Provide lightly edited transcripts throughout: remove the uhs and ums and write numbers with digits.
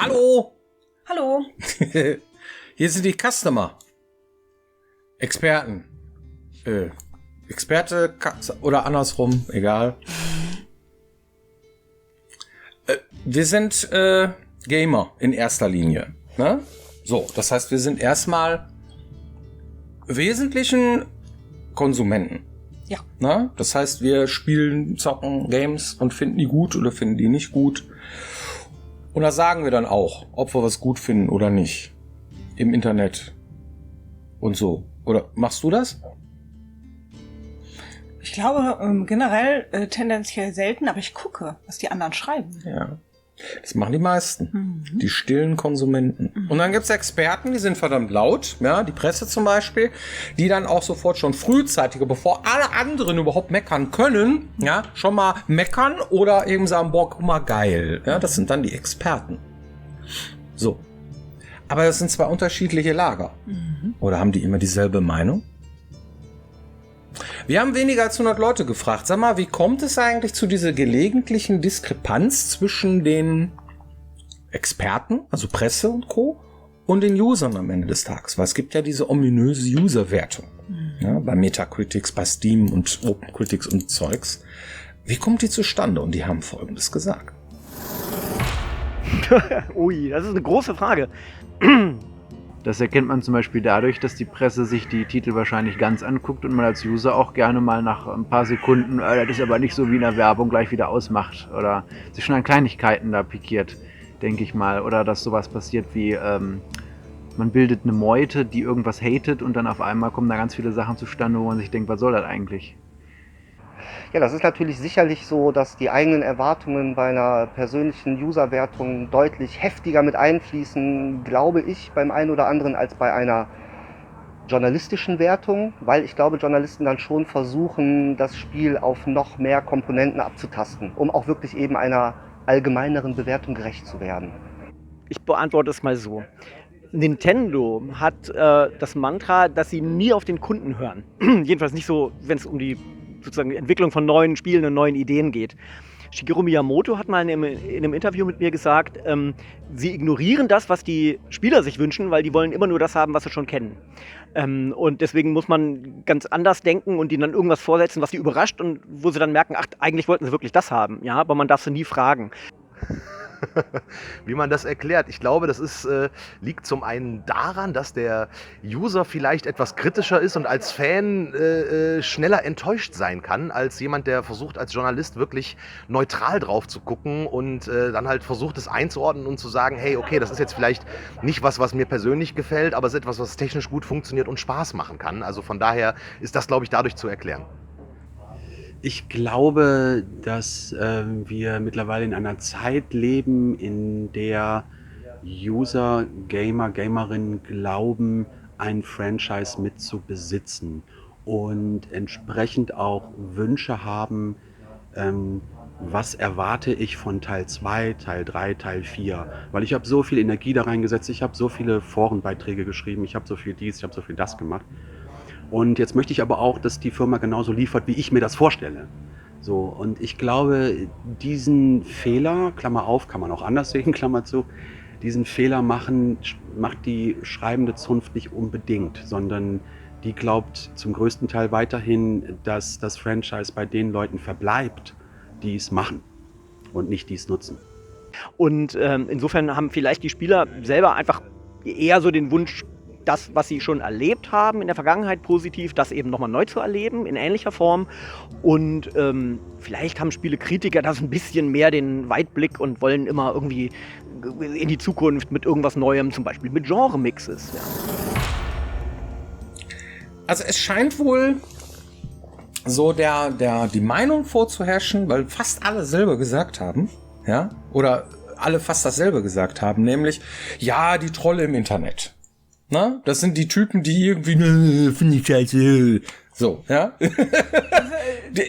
Hallo! Hallo. Hier sind die Customer. Experten. Experte oder andersrum, egal. Wir sind Gamer in erster Linie. Ne? So, das heißt, wir sind erstmal wesentlichen Konsumenten. Ja. Ne? Das heißt, wir spielen, zocken Games und finden die gut oder finden die nicht gut. Und da sagen wir dann auch, ob wir was gut finden oder nicht. Im Internet. Und so. Oder machst du das? Ich glaube generell tendenziell selten, aber ich gucke, was die anderen schreiben. Ja. Das machen die meisten. Die stillen Konsumenten. Und dann gibt's Experten, die sind verdammt laut, ja, die Presse zum Beispiel, die dann auch sofort schon frühzeitig, bevor alle anderen überhaupt meckern können, ja, schon mal meckern oder eben sagen, boah, guck mal, geil. Ja, das sind dann die Experten. So. Aber das sind zwei unterschiedliche Lager. Oder haben die immer dieselbe Meinung? Wir haben weniger als 100 Leute gefragt. Sag mal, wie kommt es eigentlich zu dieser gelegentlichen Diskrepanz zwischen den Experten, also Presse und Co., und den Usern am Ende des Tages? Weil es gibt ja diese ominöse User-Wertung. Ja, bei Metacritics, bei Steam und OpenCritics und Zeugs. Wie kommt die zustande? Und die haben Folgendes gesagt. Ui, das ist eine große Frage. Das erkennt man zum Beispiel dadurch, dass die Presse sich die Titel wahrscheinlich ganz anguckt und man als User auch gerne mal nach ein paar Sekunden, das ist aber nicht so wie in der Werbung, gleich wieder ausmacht oder sich schon an Kleinigkeiten da pikiert, denke ich mal. Oder dass sowas passiert wie, man bildet eine Meute, die irgendwas hatet und dann auf einmal kommen da ganz viele Sachen zustande, wo man sich denkt, was soll das eigentlich? Ja, das ist natürlich sicherlich so, dass die eigenen Erwartungen bei einer persönlichen Userwertung deutlich heftiger mit einfließen, glaube ich, beim einen oder anderen als bei einer journalistischen Wertung, weil ich glaube, Journalisten dann schon versuchen, das Spiel auf noch mehr Komponenten abzutasten, um auch wirklich eben einer allgemeineren Bewertung gerecht zu werden. Ich beantworte es mal so. Nintendo hat das Mantra, dass sie nie auf den Kunden hören. Jedenfalls nicht so, wenn es um die sozusagen Entwicklung von neuen Spielen und neuen Ideen geht. Shigeru Miyamoto hat mal in einem Interview mit mir gesagt, sie ignorieren das, was die Spieler sich wünschen, weil die wollen immer nur das haben, was sie schon kennen. Und deswegen muss man ganz anders denken und ihnen dann irgendwas vorsetzen, was sie überrascht und wo sie dann merken, ach, eigentlich wollten sie wirklich das haben. Ja, aber man darf sie nie fragen. Wie man das erklärt. Ich glaube, das liegt zum einen daran, dass der User vielleicht etwas kritischer ist und als Fan schneller enttäuscht sein kann, als jemand, der versucht, als Journalist wirklich neutral drauf zu gucken und dann halt versucht, es einzuordnen und zu sagen, hey, okay, das ist jetzt vielleicht nicht was mir persönlich gefällt, aber es ist etwas, was technisch gut funktioniert und Spaß machen kann. Also von daher ist das, glaube ich, dadurch zu erklären. Ich glaube, dass wir mittlerweile in einer Zeit leben, in der User, Gamer, Gamerinnen glauben, ein Franchise mit zu besitzen und entsprechend auch Wünsche haben, was erwarte ich von Teil 2, Teil 3, Teil 4. Weil ich habe so viel Energie da reingesetzt, ich habe so viele Forenbeiträge geschrieben, ich habe so viel dies, ich habe so viel das gemacht. Und jetzt möchte ich aber auch, dass die Firma genauso liefert, wie ich mir das vorstelle. So, und ich glaube, diesen Fehler, Klammer auf, kann man auch anders sehen, Klammer zu, diesen Fehler macht die schreibende Zunft nicht unbedingt, sondern die glaubt zum größten Teil weiterhin, dass das Franchise bei den Leuten verbleibt, die es machen und nicht die es nutzen. Und insofern haben vielleicht die Spieler selber einfach eher so den Wunsch, das, was sie schon erlebt haben in der Vergangenheit positiv, das eben nochmal neu zu erleben, in ähnlicher Form. Und vielleicht haben Spielekritiker das ein bisschen mehr den Weitblick und wollen immer irgendwie in die Zukunft mit irgendwas Neuem, zum Beispiel mit Genre-Mixes. Ja. Also es scheint wohl so die Meinung vorzuherrschen, weil fast alle selber gesagt haben, ja, oder alle fast dasselbe gesagt haben, nämlich, ja, die Trolle im Internet. Na, das sind die Typen, die irgendwie, finde ich scheiße. So, ja.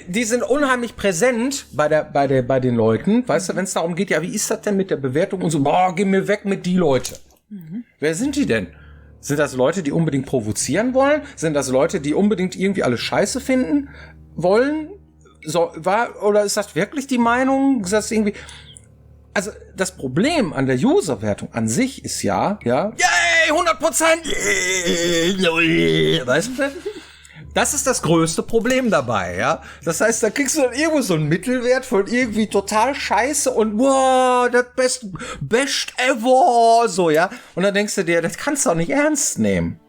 die sind unheimlich präsent bei den Leuten. Weißt du, wenn es darum geht, ja, wie ist das denn mit der Bewertung und so, boah, geh mir weg mit die Leute. Wer sind die denn? Sind das Leute, die unbedingt provozieren wollen? Sind das Leute, die unbedingt irgendwie alles scheiße finden wollen? Oder ist das wirklich die Meinung? Ist das irgendwie, Also das Problem an der User-Wertung an sich ist ja, yay, 100%, weißt du? Das ist das größte Problem dabei, ja. Das heißt, da kriegst du dann irgendwo so einen Mittelwert von irgendwie total scheiße und wow, das best ever, so, ja. Und dann denkst du dir, das kannst du auch nicht ernst nehmen.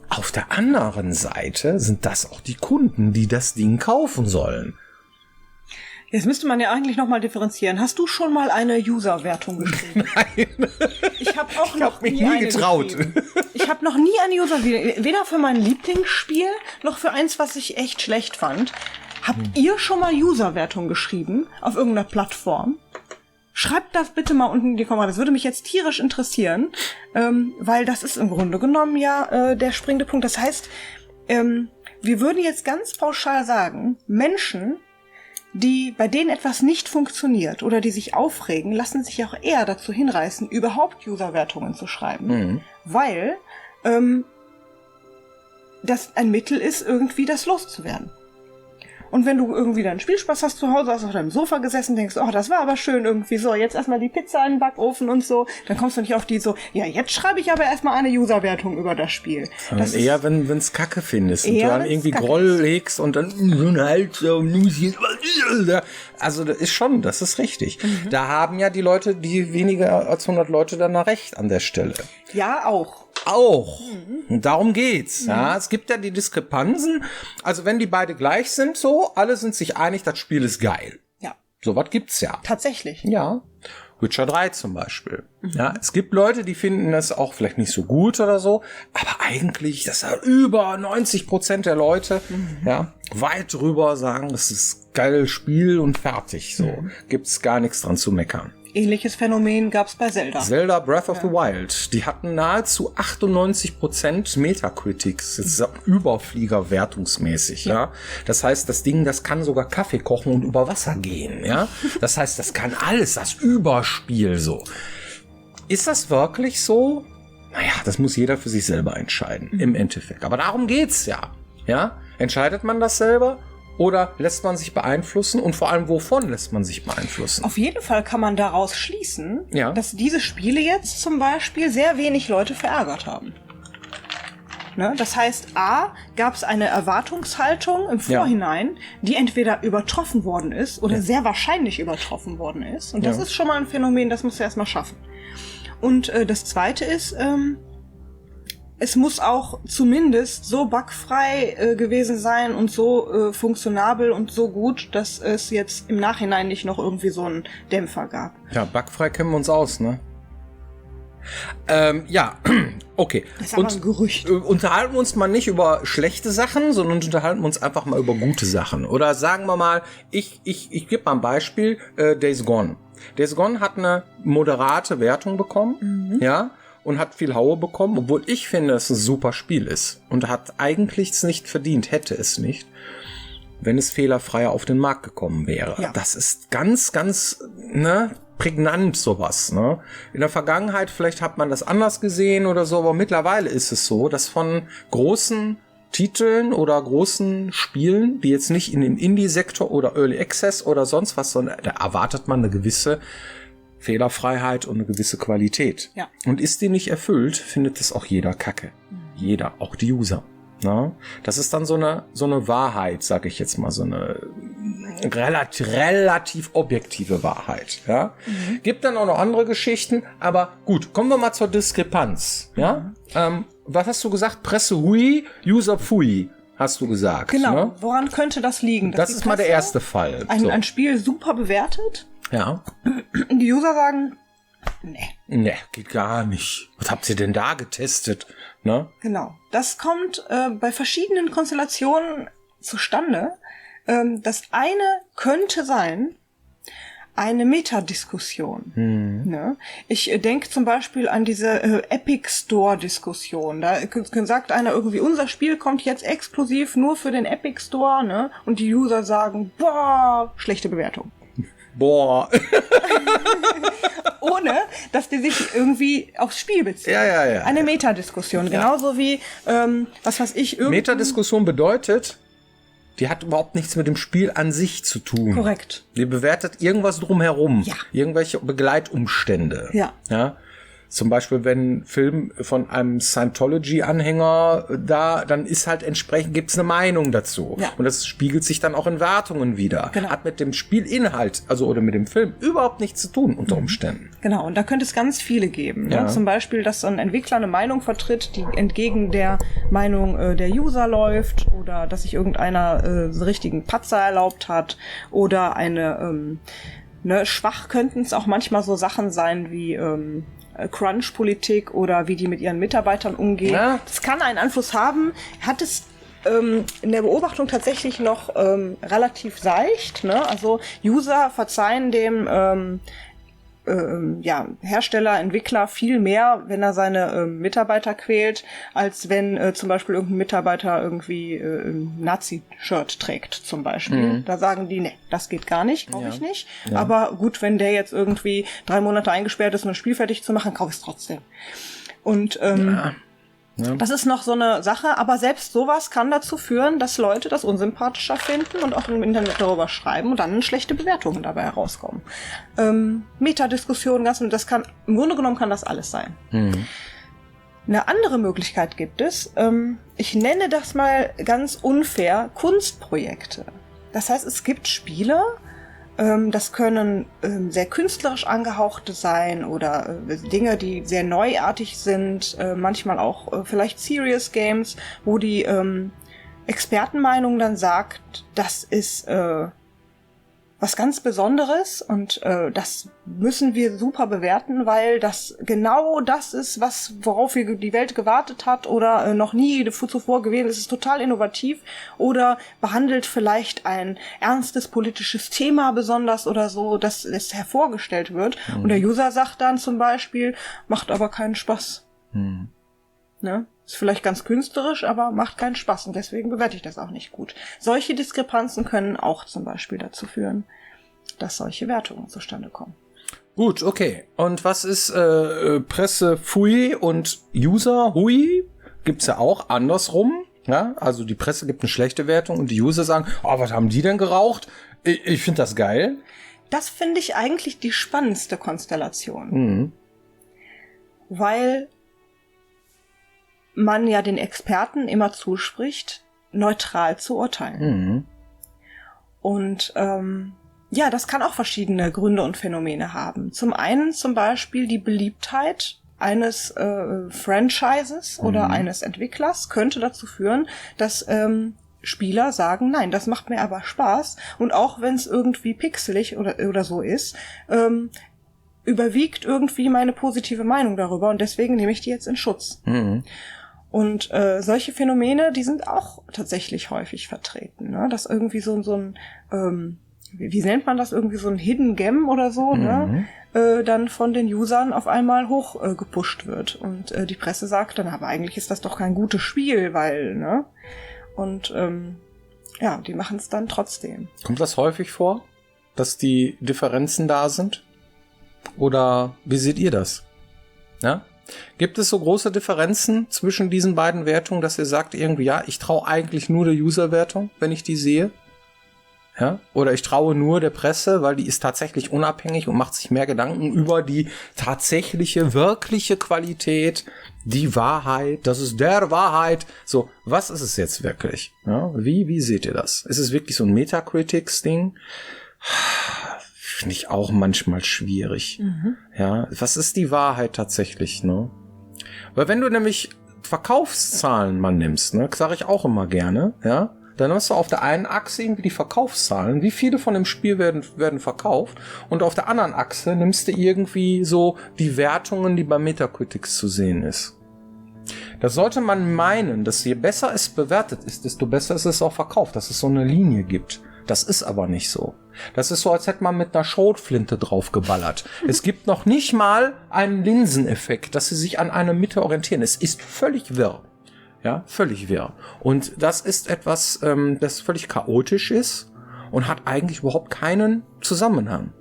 Auf der anderen Seite sind das auch die Kunden, die das Ding kaufen sollen. Jetzt müsste man ja eigentlich noch mal differenzieren. Hast du schon mal eine User-Wertung geschrieben? Nein. Ich habe auch noch mich nie nie eine getraut. geschrieben. Ich habe noch nie eine User-Wertung, weder für mein Lieblingsspiel noch für eins, was ich echt schlecht fand. Habt ihr schon mal User-Wertung geschrieben auf irgendeiner Plattform? Schreibt das bitte mal unten in die Kommentare. Das würde mich jetzt tierisch interessieren, weil das ist im Grunde genommen ja der springende Punkt. Das heißt, wir würden jetzt ganz pauschal sagen, Menschen, bei denen etwas nicht funktioniert oder die sich aufregen, lassen sich auch eher dazu hinreißen, überhaupt User-Wertungen zu schreiben, weil das ein Mittel ist, irgendwie das loszuwerden. Und wenn du irgendwie deinen Spielspaß hast zu Hause, hast auf deinem Sofa gesessen, denkst, oh, das war aber schön irgendwie so, jetzt erstmal die Pizza in den Backofen und so, dann kommst du nicht auf die so, ja, jetzt schreibe ich aber erstmal eine User-Wertung über das Spiel. Das eher, wenn's Kacke findest und du dann irgendwie Groll legst und dann halt so, also das ist richtig. Da haben ja die Leute, die weniger als 100 Leute dann recht an der Stelle. Ja, auch. Und darum geht's. Ja, es gibt ja die Diskrepanzen. Also wenn die beide gleich sind, so, alle sind sich einig, das Spiel ist geil. Ja. Sowas gibt's ja. Tatsächlich. Ja. Witcher 3 zum Beispiel. Ja, es gibt Leute, die finden das auch vielleicht nicht so gut oder so, aber eigentlich, das ist über 90% der Leute, ja, weit drüber sagen, das ist ein geiles Spiel und fertig. So, gibt's gar nichts dran zu meckern. Ähnliches Phänomen gab's bei Zelda. Zelda Breath of the Wild. Die hatten nahezu 98% Metacritics. Das ist Überflieger wertungsmäßig, ja. Das heißt, das Ding, das kann sogar Kaffee kochen und über Wasser gehen, ja. Das heißt, das kann alles, das Überspiel so. Ist das wirklich so? Naja, das muss jeder für sich selber entscheiden, im Endeffekt. Aber darum geht's ja, ja. Entscheidet man das selber? Oder lässt man sich beeinflussen? Und vor allem, wovon lässt man sich beeinflussen? Auf jeden Fall kann man daraus schließen, Ja. dass diese Spiele jetzt zum Beispiel sehr wenig Leute verärgert haben. Ne? Das heißt, A, gab es eine Erwartungshaltung im Vorhinein, die entweder übertroffen worden ist oder sehr wahrscheinlich übertroffen worden ist. Und das ist schon mal ein Phänomen, das musst du erstmal schaffen. Und das Zweite ist, es muss auch zumindest so bugfrei gewesen sein und so funktionabel und so gut, dass es jetzt im Nachhinein nicht noch irgendwie so einen Dämpfer gab. Ja, bugfrei kennen wir uns aus, ne? Ja, okay. Das ist aber ein Gerücht. Unterhalten wir uns mal nicht über schlechte Sachen, sondern unterhalten wir uns einfach mal über gute Sachen. Oder sagen wir mal, ich gebe mal ein Beispiel, Days Gone. Days Gone hat eine moderate Wertung bekommen, ja, und hat viel Haue bekommen, obwohl ich finde, dass es ein super Spiel ist. Und hat eigentlich es nicht verdient, hätte es nicht, wenn es fehlerfreier auf den Markt gekommen wäre. Ja. Das ist ganz, ganz, ne, prägnant sowas, ne? In der Vergangenheit, vielleicht hat man das anders gesehen oder so, aber mittlerweile ist es so, dass von großen Titeln oder großen Spielen, die jetzt nicht in dem Indie-Sektor oder Early Access oder sonst was, sondern da erwartet man eine gewisse Fehlerfreiheit und eine gewisse Qualität. Ja. Und ist die nicht erfüllt, findet es auch jeder kacke. Jeder, auch die User. Na? Das ist dann so eine Wahrheit, sag ich jetzt mal, so eine relativ objektive Wahrheit. Ja? Gibt dann auch noch andere Geschichten, aber gut, kommen wir mal zur Diskrepanz. Ja? Was hast du gesagt? Presse hui, User pfui, hast du gesagt. Genau, Ne? woran könnte das liegen? Das die ist mal der Presse erste Fall. ein Spiel super bewertet, Ja. die User sagen, Nee, geht gar nicht. Was habt ihr denn da getestet? Ne? genau. Das kommt bei verschiedenen Konstellationen zustande. Das eine könnte sein, eine Metadiskussion. Ne? Ich denke zum Beispiel an diese Epic Store-Diskussion. Da sagt einer irgendwie, unser Spiel kommt jetzt exklusiv nur für den Epic Store, ne? Und die User sagen, boah, schlechte Bewertung. Boah. Ohne, dass die sich irgendwie aufs Spiel beziehen. Ja. Eine Metadiskussion. Genauso wie, was weiß ich, irgendwie... Metadiskussion bedeutet, die hat überhaupt nichts mit dem Spiel an sich zu tun. Korrekt. Die bewertet irgendwas drumherum. Ja. Irgendwelche Begleitumstände. Ja. Zum Beispiel, wenn ein Film von einem Scientology-Anhänger dann ist halt entsprechend, gibt's eine Meinung dazu. Ja. Und das spiegelt sich dann auch in Wertungen wieder. Genau. Hat mit dem Spielinhalt, oder mit dem Film, überhaupt nichts zu tun, unter Umständen. Genau, und da könnte es ganz viele geben. Ja. Ne? Zum Beispiel, dass so ein Entwickler eine Meinung vertritt, die entgegen der Meinung der User läuft, oder dass sich irgendeiner richtigen Patzer erlaubt hat, oder schwach könnten es auch manchmal so Sachen sein wie Crunch-Politik oder wie die mit ihren Mitarbeitern umgehen. Ja. Das kann einen Einfluss haben. Hat es in der Beobachtung tatsächlich noch relativ seicht. Ne? Also User verzeihen dem Hersteller, Entwickler viel mehr, wenn er seine Mitarbeiter quält, als wenn zum Beispiel irgendein Mitarbeiter irgendwie ein Nazi-Shirt trägt zum Beispiel. Da sagen die, nee, das geht gar nicht, kaufe ich nicht. Ja. Aber gut, wenn der jetzt irgendwie 3 Monate eingesperrt ist, um das Spiel fertig zu machen, kaufe ich es trotzdem. Und das ist noch so eine Sache, aber selbst sowas kann dazu führen, dass Leute das unsympathischer finden und auch im Internet darüber schreiben und dann schlechte Bewertungen dabei herauskommen. Metadiskussionen, im Grunde genommen kann das alles sein. Eine andere Möglichkeit gibt es, ich nenne das mal ganz unfair, Kunstprojekte. Das heißt, es gibt Spiele, das können sehr künstlerisch angehauchte sein oder Dinge, die sehr neuartig sind, manchmal auch vielleicht Serious Games, wo die Expertenmeinung dann sagt, das ist was ganz Besonderes und das müssen wir super bewerten, weil das genau das ist, worauf die Welt gewartet hat oder noch nie zuvor gewesen. Es ist total innovativ oder behandelt vielleicht ein ernstes politisches Thema besonders oder so, dass es hervorgestellt wird. Und der User sagt dann zum Beispiel, macht aber keinen Spaß. Ne? Ist vielleicht ganz künstlerisch, aber macht keinen Spaß und deswegen bewerte ich das auch nicht gut. Solche Diskrepanzen können auch zum Beispiel dazu führen, dass solche Wertungen zustande kommen. Gut, okay. Und was ist Presse Pfui und User Hui? Gibt's ja auch andersrum. Ja? Also die Presse gibt eine schlechte Wertung und die User sagen, was haben die denn geraucht? Ich finde das geil. Das finde ich eigentlich die spannendste Konstellation. Weil man ja den Experten immer zuspricht, neutral zu urteilen. Und das kann auch verschiedene Gründe und Phänomene haben. Zum einen zum Beispiel die Beliebtheit eines Franchises oder eines Entwicklers könnte dazu führen, dass Spieler sagen, nein, das macht mir aber Spaß. Und auch wenn es irgendwie pixelig oder so ist, überwiegt irgendwie meine positive Meinung darüber und deswegen nehme ich die jetzt in Schutz. Und solche Phänomene, die sind auch tatsächlich häufig vertreten. Ne? Dass irgendwie so ein wie nennt man das, irgendwie so ein Hidden Gem oder so, ne? Dann von den Usern auf einmal hochgepusht wird. Und die Presse sagt dann, aber eigentlich ist das doch kein gutes Spiel, weil, ne? Und die machen es dann trotzdem. Kommt das häufig vor, dass die Differenzen da sind? Oder wie seht ihr das? Ja? Gibt es so große Differenzen zwischen diesen beiden Wertungen, dass ihr sagt irgendwie, ja, ich traue eigentlich nur der User-Wertung, wenn ich die sehe? Ja? Oder ich traue nur der Presse, weil die ist tatsächlich unabhängig und macht sich mehr Gedanken über die tatsächliche, wirkliche Qualität, die Wahrheit, das ist der Wahrheit. So, was ist es jetzt wirklich? Ja? Wie seht ihr das? Ist es wirklich so ein Metacritics-Ding? Finde ich auch manchmal schwierig. Ja, was ist die Wahrheit tatsächlich, ne? Weil wenn du nämlich Verkaufszahlen mal nimmst, ne, sage ich auch immer gerne, ja, dann hast du auf der einen Achse irgendwie die Verkaufszahlen, wie viele von dem Spiel werden verkauft, und auf der anderen Achse nimmst du irgendwie so die Wertungen, die bei Metacritics zu sehen ist. Da sollte man meinen, dass je besser es bewertet ist, desto besser ist es auch verkauft, dass es so eine Linie gibt. Das ist aber nicht so. Das ist so, als hätte man mit einer Schrotflinte draufgeballert. Es gibt noch nicht mal einen Linseneffekt, dass sie sich an einer Mitte orientieren. Es ist völlig wirr. Ja, völlig wirr. Und das ist etwas, das völlig chaotisch ist und hat eigentlich überhaupt keinen Zusammenhang.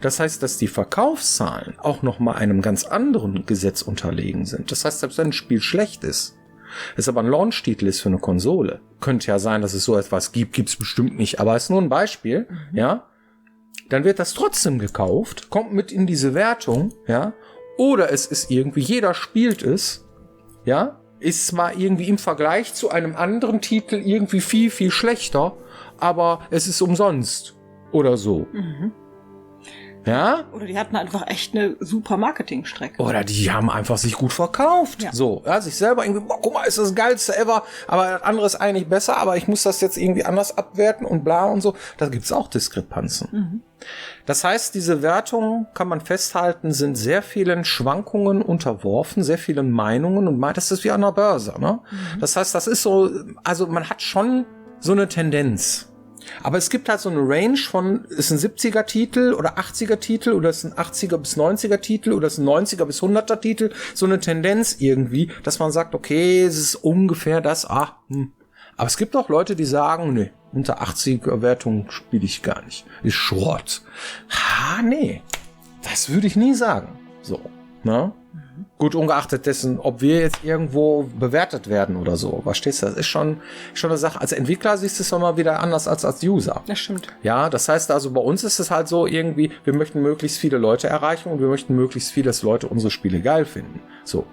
Das heißt, dass die Verkaufszahlen auch noch mal einem ganz anderen Gesetz unterlegen sind. Das heißt, selbst wenn ein Spiel schlecht ist Es aber ein Launch-Titel ist für eine Konsole. Könnte ja sein, dass es so etwas gibt, gibt's bestimmt nicht, aber ist nur ein Beispiel, ja. Dann wird das trotzdem gekauft, kommt mit in diese Wertung, ja. Oder es ist irgendwie, jeder spielt es, ja. Ist zwar irgendwie im Vergleich zu einem anderen Titel irgendwie viel, viel schlechter, aber es ist umsonst oder so. Ja? Oder die hatten einfach echt eine super Marketingstrecke. Oder die haben einfach sich gut verkauft. Ja. So, ja, sich selber irgendwie, boah, guck mal, ist das geilste ever, aber das andere ist eigentlich besser, aber ich muss das jetzt irgendwie anders abwerten und bla und so. Da gibt's auch Diskrepanzen. Das heißt, diese Wertungen, kann man festhalten, sind sehr vielen Schwankungen unterworfen, sehr vielen Meinungen und das ist wie an der Börse, ne? Das heißt, das ist so, also man hat schon so eine Tendenz. Aber es gibt halt so eine Range von, ist ein 70er-Titel oder 80er-Titel oder ist ein 80er bis 90er-Titel oder ist ein 90er bis 100er-Titel, so eine Tendenz irgendwie, dass man sagt, okay, es ist ungefähr das, Aber es gibt auch Leute, die sagen, nee, unter 80er-Wertung spiele ich gar nicht. Ist Schrott. Nee, das würde ich nie sagen. So, ne? Gut, ungeachtet dessen, ob wir jetzt irgendwo bewertet werden oder so. Verstehst du? Das ist schon eine Sache. Als Entwickler siehst du es doch mal wieder anders als User. Das stimmt. Ja, das heißt also, bei uns ist es halt so irgendwie, wir möchten möglichst viele Leute erreichen und wir möchten möglichst viele, dass Leute unsere Spiele geil finden. So.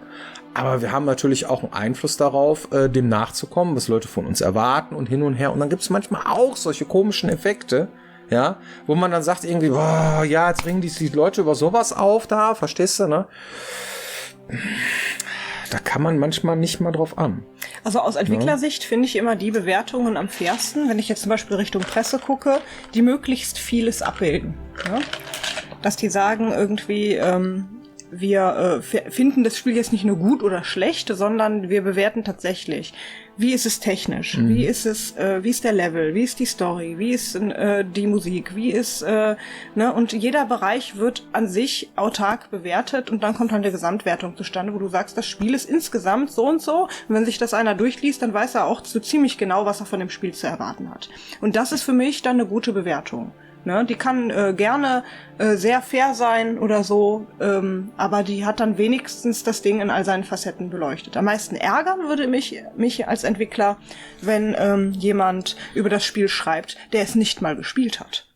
Aber wir haben natürlich auch einen Einfluss darauf, dem nachzukommen, was Leute von uns erwarten und hin und her. Und dann gibt es manchmal auch solche komischen Effekte, ja, wo man dann sagt irgendwie, boah, ja, jetzt bringen die Leute über sowas auf da, verstehst du, ne? Da kann man manchmal nicht mal drauf an. Also aus Entwicklersicht finde ich immer die Bewertungen am fairsten, wenn ich jetzt zum Beispiel Richtung Presse gucke, die möglichst vieles abbilden. Ja? Dass die sagen irgendwie, wir finden das Spiel jetzt nicht nur gut oder schlecht, sondern wir bewerten tatsächlich, wie ist es technisch, wie ist der Level, wie ist die Story, wie ist die Musik, wie ist, und jeder Bereich wird an sich autark bewertet und dann kommt dann eine Gesamtwertung zustande, wo du sagst, das Spiel ist insgesamt so und so und wenn sich das einer durchliest, dann weiß er auch so ziemlich genau, was er von dem Spiel zu erwarten hat. Und das ist für mich dann eine gute Bewertung. Ne, die kann gerne sehr fair sein oder so, aber die hat dann wenigstens das Ding in all seinen Facetten beleuchtet. Am meisten ärgern würde mich als Entwickler, wenn jemand über das Spiel schreibt, der es nicht mal gespielt hat.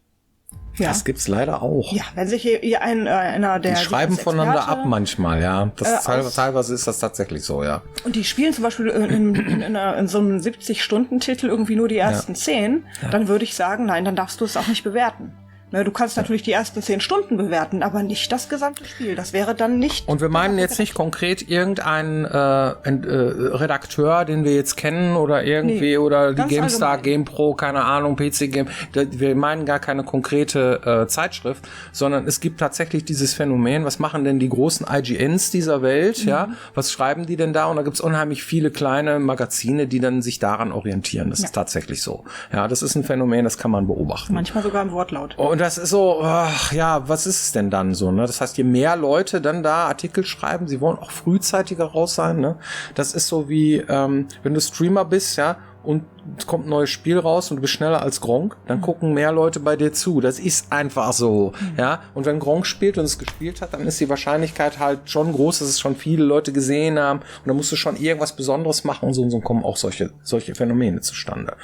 Ja. Das gibt's leider auch. Ja, wenn sich hier einer der... Die schreiben voneinander ab manchmal, ja. Das teilweise ist das tatsächlich so, ja. Und die spielen zum Beispiel in so einem 70-Stunden-Titel irgendwie nur die ersten 10, dann würde ich sagen, nein, dann darfst du es auch nicht bewerten. Ne, du kannst natürlich die ersten 10 Stunden bewerten, aber nicht das gesamte Spiel. Das wäre dann nicht... Und wir meinen jetzt nicht konkret irgendeinen Redakteur, den wir jetzt kennen oder irgendwie, oder die GameStar, allgemein. GamePro, keine Ahnung, PC Game. Wir meinen gar keine konkrete Zeitschrift, sondern es gibt tatsächlich dieses Phänomen, was machen denn die großen IGNs dieser Welt, ja? Was schreiben die denn da? Und da gibt's unheimlich viele kleine Magazine, die dann sich daran orientieren. Das ist tatsächlich so. Ja, das ist ein Phänomen, das kann man beobachten. Manchmal sogar im Wortlaut. Und das ist so, was ist es denn dann so, ne? Das heißt, je mehr Leute dann da Artikel schreiben, sie wollen auch frühzeitiger raus sein, ne? Das ist so wie, wenn du Streamer bist, ja, und es kommt ein neues Spiel raus und du bist schneller als Gronkh, dann gucken mehr Leute bei dir zu. Das ist einfach so, ja. Und wenn Gronkh spielt und es gespielt hat, dann ist die Wahrscheinlichkeit halt schon groß, dass es schon viele Leute gesehen haben. Und dann musst du schon irgendwas Besonderes machen und so kommen auch solche Phänomene zustande.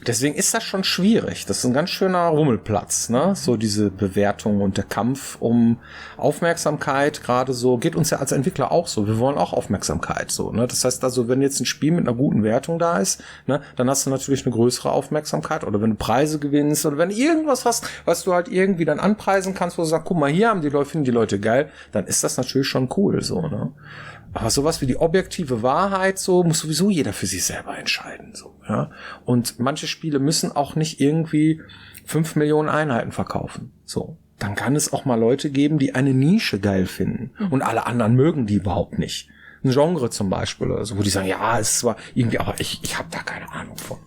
Deswegen ist das schon schwierig. Das ist ein ganz schöner Rummelplatz, ne? So diese Bewertung und der Kampf um Aufmerksamkeit, gerade so, geht uns ja als Entwickler auch so. Wir wollen auch Aufmerksamkeit, so, ne? Das heißt also, wenn jetzt ein Spiel mit einer guten Wertung da ist, ne, dann hast du natürlich eine größere Aufmerksamkeit, oder wenn du Preise gewinnst oder wenn du irgendwas hast, was du halt irgendwie dann anpreisen kannst, wo du sagst, guck mal, hier finden die Leute geil, dann ist das natürlich schon cool, so, ne? Aber sowas wie die objektive Wahrheit, so, muss sowieso jeder für sich selber entscheiden, so, ja. Und manche Spiele müssen auch nicht irgendwie 5 Millionen Einheiten verkaufen, so. Dann kann es auch mal Leute geben, die eine Nische geil finden und alle anderen mögen die überhaupt nicht. Ein Genre zum Beispiel oder so, wo die sagen, ja, es ist zwar irgendwie, aber ich habe da keine Ahnung von.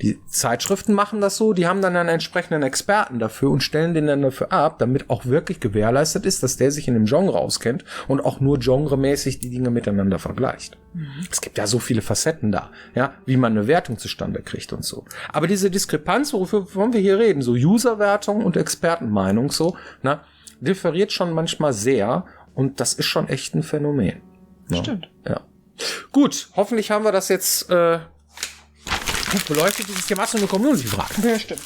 Die Zeitschriften machen das so, die haben dann einen entsprechenden Experten dafür und stellen den dann dafür ab, damit auch wirklich gewährleistet ist, dass der sich in dem Genre auskennt und auch nur genremäßig die Dinge miteinander vergleicht. Es gibt ja so viele Facetten da, ja, wie man eine Wertung zustande kriegt und so. Aber diese Diskrepanz, wovon wir hier reden, so Userwertung und Expertenmeinung, so, na, differiert schon manchmal sehr und das ist schon echt ein Phänomen. Stimmt. Ja. Gut, hoffentlich haben wir das jetzt beleuchtet, dieses Thema. Hast du eine Community-Frage? Ja, stimmt.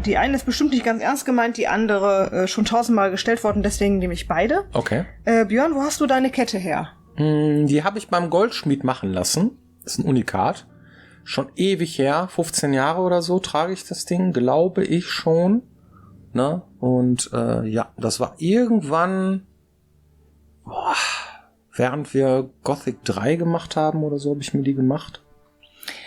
Die eine ist bestimmt nicht ganz ernst gemeint, die andere schon 1000-mal gestellt worden, deswegen nehme ich beide. Okay. Björn, wo hast du deine Kette her? Die habe ich beim Goldschmied machen lassen. Das ist ein Unikat. Schon ewig her, 15 Jahre oder so trage ich das Ding, glaube ich schon. Ne? Und ja, das war irgendwann, während wir Gothic 3 gemacht haben oder so, habe ich mir die gemacht.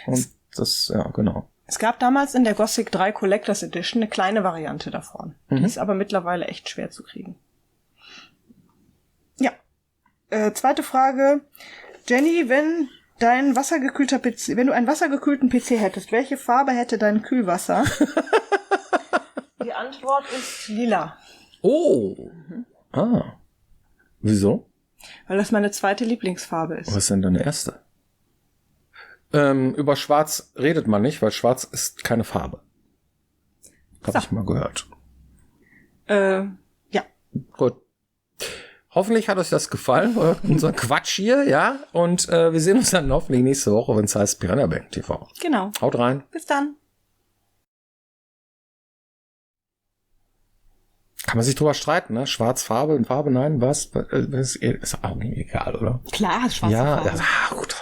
Und das, ja, genau. Es gab damals in der Gothic 3 Collectors Edition eine kleine Variante davon. Die ist aber mittlerweile echt schwer zu kriegen. Ja. Zweite Frage. Jenny, wenn du einen wassergekühlten PC hättest, welche Farbe hätte dein Kühlwasser? Die Antwort ist lila. Oh. Ah. Wieso? Weil das meine zweite Lieblingsfarbe ist. Was ist denn deine erste? Über Schwarz redet man nicht, weil Schwarz ist keine Farbe. Hab ich mal gehört. Ja. Gut. Hoffentlich hat euch das gefallen, unser Quatsch hier, ja. Und wir sehen uns dann hoffentlich nächste Woche, wenn es heißt Piranha Bytes TV. Genau. Haut rein. Bis dann. Kann man sich drüber streiten, ne? Schwarz, Farbe, Farbe, nein, was? Ist auch egal, oder? Klar, schwarze Ja, Farbe. ja, gut.